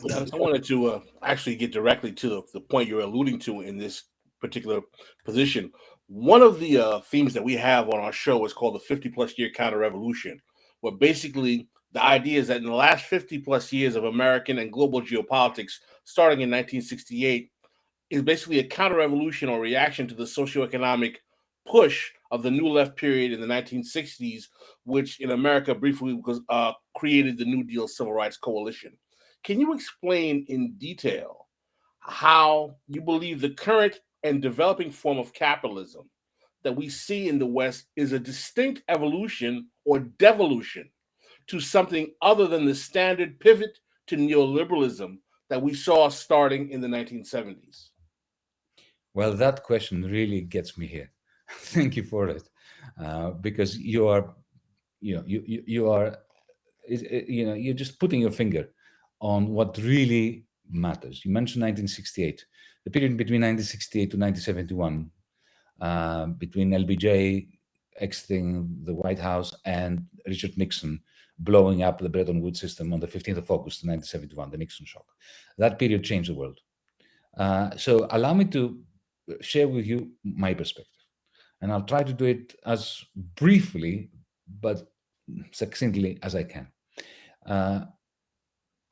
Giannis, I wanted to actually get directly to the point you're alluding to in this particular position. One of the themes that we have on our show is called the 50 plus year counter revolution, where basically the idea is that in the last 50 plus years of American and global geopolitics, starting in 1968, is basically a counter revolution or reaction to the socioeconomic push of the New Left period in the 1960s, which in America briefly was created the New Deal Civil Rights Coalition. Can you explain in detail how you believe the current and developing form of capitalism that we see in the West is a distinct evolution or devolution to something other than the standard pivot to neoliberalism that we saw starting in the 1970s? Well, that question really gets me here. Thank you for it, because you are, you are, you're just putting your finger on what really matters. You mentioned 1968, the period between 1968 to 1971, between LBJ exiting the White House and Richard Nixon blowing up the Bretton Woods system on the 15th of August 1971, the Nixon shock. That period changed the world. So allow me to share with you my perspective, and I'll try to do it as briefly but succinctly as I can.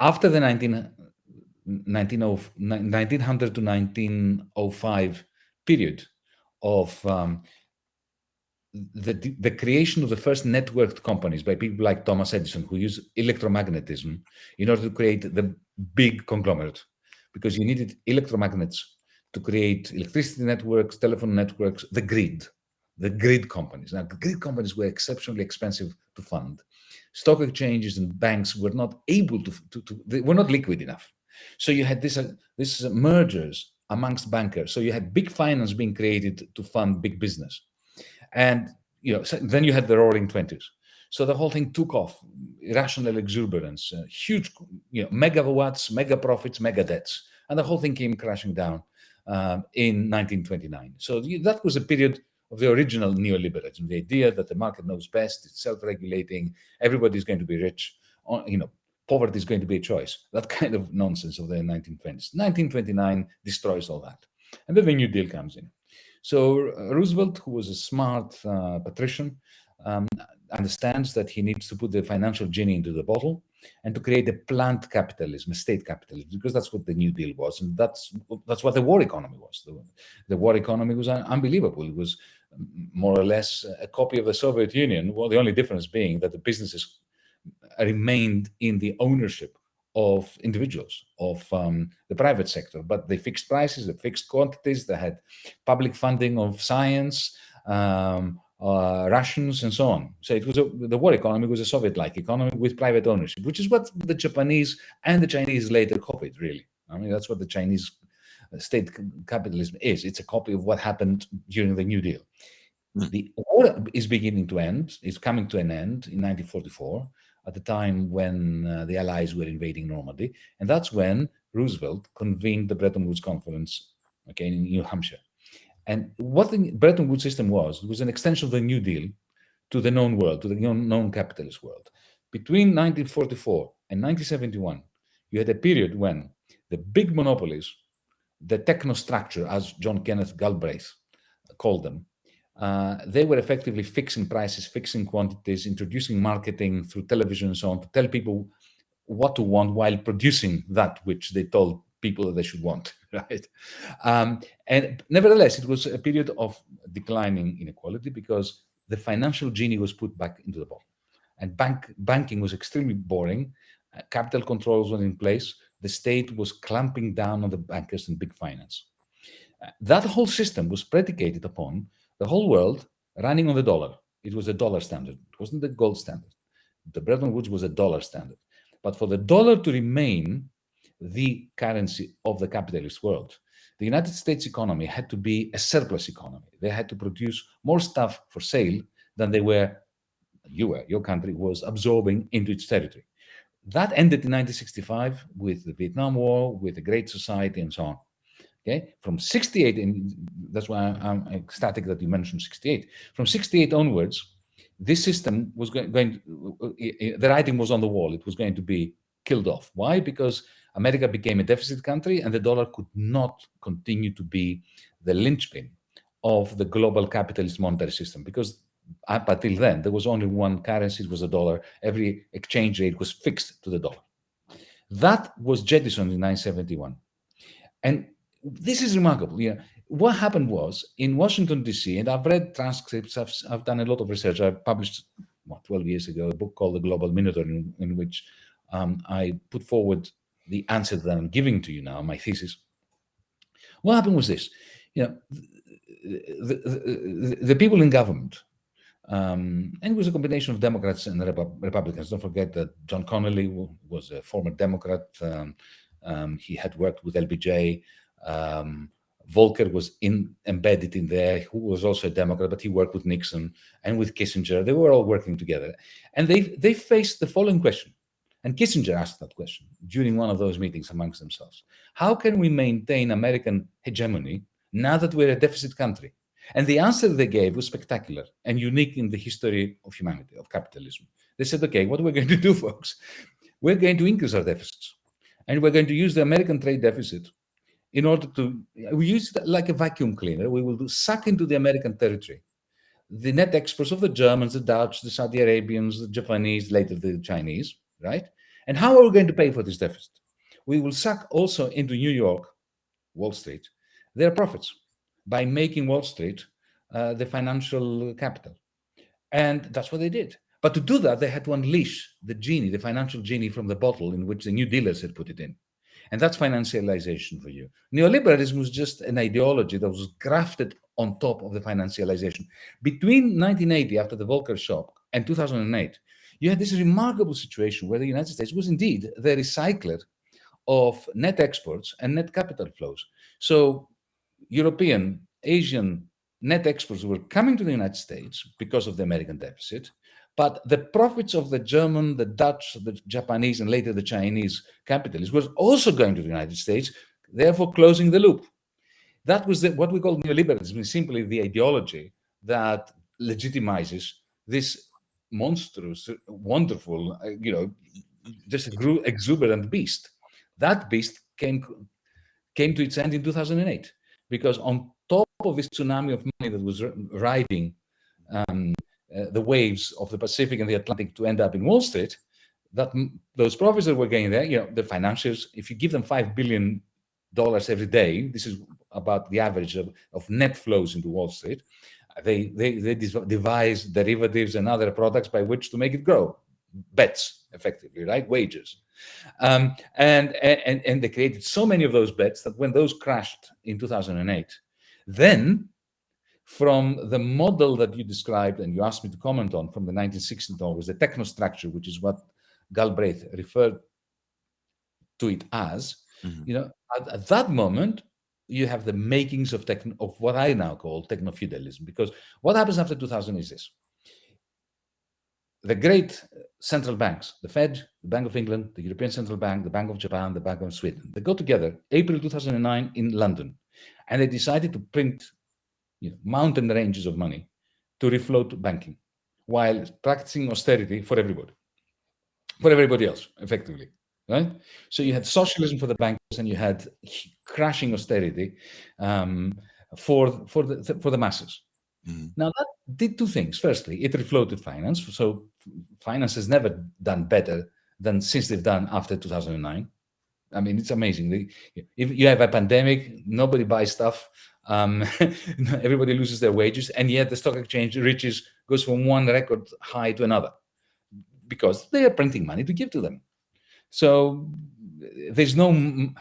After the 1900 to 1905 period of the creation of the first networked companies by people like Thomas Edison, who used electromagnetism in order to create the big conglomerate, because you needed electromagnets to create electricity networks, telephone networks, the grid companies. Now, the grid companies were exceptionally expensive to fund. Stock exchanges and banks were not able they were not liquid enough. So you had this mergers amongst bankers. So you had big finance being created to fund big business. And so then you had the Roaring '20s. So the whole thing took off, irrational exuberance, huge, megawatts, mega profits, mega debts, and the whole thing came crashing down in 1929. So that was a period of the original neoliberalism, the idea that the market knows best, it's self-regulating, everybody's going to be rich, poverty is going to be a choice. That kind of nonsense of the 1920s. 1929 destroys all that, and then the New Deal comes in. So Roosevelt, who was a smart patrician, understands that he needs to put the financial genie into the bottle and to create a planned capitalism, a state capitalism, because that's what the New Deal was, and that's what the war economy was. The war economy was unbelievable. It was more or less a copy of the Soviet Union. Well, the only difference being that the businesses remained in the ownership of individuals, of the private sector, but they fixed prices, they fixed quantities, they had public funding of science, rations, and so on. So it was the war economy was a Soviet-like economy with private ownership, which is what the Japanese and the Chinese later copied, really. I mean, that's what the Chinese state capitalism is. It's a copy of what happened during the New Deal. The war is beginning to end, is coming to an end in 1944, at the time when the Allies were invading Normandy. And that's when Roosevelt convened the Bretton Woods Conference, in New Hampshire. And what the Bretton Woods system was an extension of the New Deal to the known world, to the known capitalist world. Between 1944 and 1971, you had a period when the big monopolies, the technostructure, as John Kenneth Galbraith called them, they were effectively fixing prices, fixing quantities, introducing marketing through television and so on to tell people what to want while producing that which they told people that they should want, right? And nevertheless, it was a period of declining inequality because the financial genie was put back into the bottle. And banking was extremely boring. Capital controls were in place. The state was clamping down on the bankers and big finance. That whole system was predicated upon the whole world running on the dollar. It was a dollar standard. It wasn't the gold standard. The Bretton Woods was a dollar standard. But for the dollar to remain the currency of the capitalist world, the United States economy had to be a surplus economy. They had to produce more stuff for sale than your country was absorbing into its territory. That ended in 1965 with the Vietnam War, with the Great Society, and so on. Okay, from 68, and that's why I'm ecstatic that you mentioned 68. From 68 onwards, this system was going the writing was on the wall. It was going to be killed off. Why? Because America became a deficit country and the dollar could not continue to be the linchpin of the global capitalist monetary system, because up until then, there was only one currency, it was the dollar. Every exchange rate was fixed to the dollar. That was jettisoned in 1971. And this is remarkable. What happened was in Washington, D.C., and I've read transcripts, I've done a lot of research. I published, 12 years ago, a book called The Global Minotaur, in which I put forward the answer that I'm giving to you now, my thesis. What happened was this. The people in government, and it was a combination of Democrats and Republicans. Don't forget that John Connolly was a former Democrat. He had worked with LBJ. Volcker was embedded in there, who was also a Democrat, but he worked with Nixon and with Kissinger. They were all working together. And they faced the following question. And Kissinger asked that question during one of those meetings amongst themselves. How can we maintain American hegemony now that we're a deficit country? And the answer they gave was spectacular and unique in the history of humanity, of capitalism. They said, okay, what are we going to do, folks? We're going to increase our deficits. And we're going to use the American trade deficit in order to, we use it like a vacuum cleaner. We will suck into the American territory the net exports of the Germans, the Dutch, the Saudi Arabians, the Japanese, later the Chinese, right? And how are we going to pay for this deficit? We will suck also into New York, Wall Street, their profits by making Wall Street the financial capital. And that's what they did. But to do that, they had to unleash the genie, the financial genie from the bottle in which the new dealers had put it in. And that's financialization for you. Neoliberalism was just an ideology that was grafted on top of the financialization. Between 1980, after the Volcker shock, and 2008, you had this remarkable situation where the United States was indeed the recycler of net exports and net capital flows. So European, Asian net exports were coming to the United States because of the American deficit, but the profits of the German, the Dutch, the Japanese, and later the Chinese capitalists was also going to the United States, therefore closing the loop. That was what we call neoliberalism, simply the ideology that legitimizes this monstrous, wonderful, just exuberant beast. That beast came to its end in 2008, because on top of this tsunami of money that was riding the waves of the Pacific and the Atlantic to end up in Wall Street, that those profits that were getting there, the financiers, if you give them $5 billion every day, this is about the average of net flows into Wall Street, they devise derivatives and other products by which to make it grow. Bets, effectively, right? Wages. And they created so many of those bets that when those crashed in 2008, then from the model that you described and you asked me to comment on from the 1960s onwards, the technostructure, which is what Galbraith referred to it as, at that moment, you have the makings of what I now call techno-feudalism. Because what happens after 2000 is this. The great central banks, the Fed, the Bank of England, the European Central Bank, the Bank of Japan, the Bank of Sweden, they go together April 2009 in London, and they decided to print mountain ranges of money to refloat banking while practicing austerity for everybody else, effectively, right? So you had socialism for the bankers and you had crashing austerity for the masses. Mm-hmm. Now, that did two things. Firstly, it refloated finance. So finance has never done better than since they've done after 2009. I mean, it's amazing. If you have a pandemic, nobody buys stuff. Everybody loses their wages. And yet the stock exchange goes from one record high to another because they are printing money to give to them. So there's no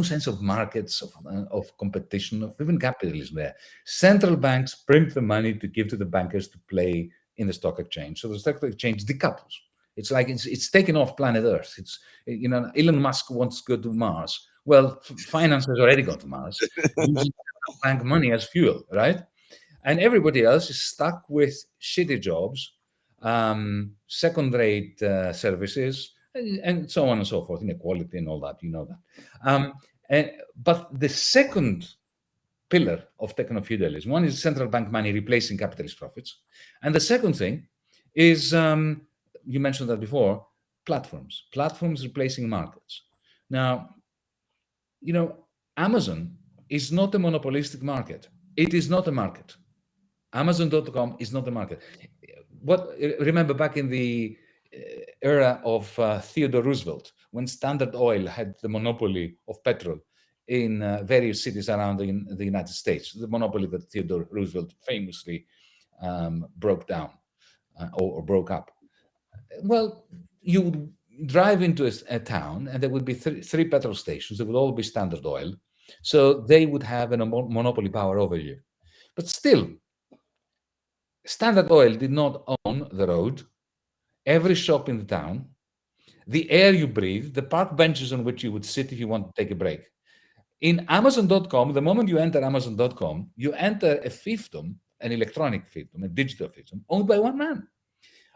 sense of markets, of competition, of even capitalism there. Central banks print the money to give to the bankers to play in the stock exchange. So the stock exchange decouples. It's like it's taken off planet Earth. It's Elon Musk wants to go to Mars. Well, finance has already gone to Mars, using bank money as fuel, right? And everybody else is stuck with shitty jobs, second-rate services, and so on and so forth, inequality and all that, that. But the second pillar of techno-feudalism, one is central bank money replacing capitalist profits. And the second thing is, you mentioned that before, platforms replacing markets. Now, Amazon is not a monopolistic market. It is not a market. Amazon.com is not a market. Remember back in the era of Theodore Roosevelt, when Standard Oil had the monopoly of petrol in various cities around the United States, the monopoly that Theodore Roosevelt famously broke down or broke up. Well, you would drive into a town and there would be three petrol stations. They would all be Standard Oil. So they would have a monopoly power over you. But still, Standard Oil did not own the road, every shop in the town, the air you breathe, the park benches on which you would sit if you want to take a break. In Amazon.com, the moment you enter Amazon.com, you enter a fiefdom, an electronic fiefdom, a digital fiefdom, owned by one man.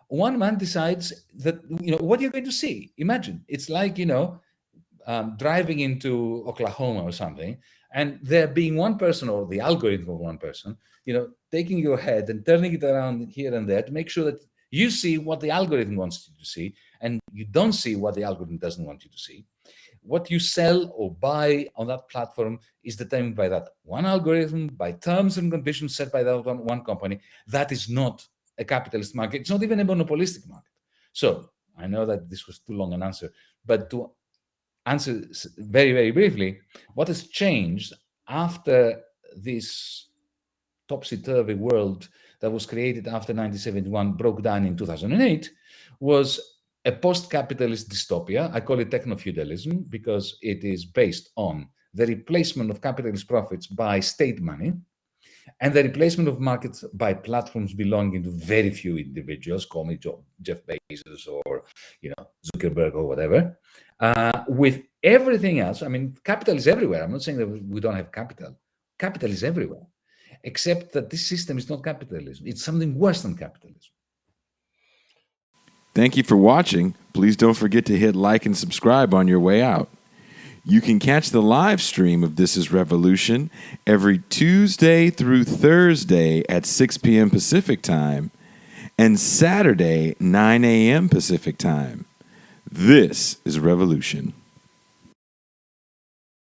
One man decides that, what you're going to see. Imagine, it's like, driving into Oklahoma or something, and there being one person or the algorithm of one person, taking your head and turning it around here and there to make sure that you see what the algorithm wants you to see, and you don't see what the algorithm doesn't want you to see. What you sell or buy on that platform is determined by that one algorithm, by terms and conditions set by that one company. That is not a capitalist market. It's not even a monopolistic market. So I know that this was too long an answer, but to answer very, very briefly, what has changed after this topsy-turvy world that was created after 1971 broke down in 2008 was a post-capitalist dystopia. I call it techno feudalism because it is based on the replacement of capitalist profits by state money and the replacement of markets by platforms belonging to very few individuals, call me Jeff Bezos or Zuckerberg or whatever, with everything else. I mean, capital is everywhere. I'm not saying that we don't have capital. Capital is everywhere, except that this system is not capitalism. It's something worse than capitalism. Thank you for watching. Please don't forget to hit like and subscribe on your way out. You can catch the live stream of This is Revolution every Tuesday through Thursday at 6 p.m. Pacific Time and Saturday, 9 a.m. Pacific Time. This is Revolution.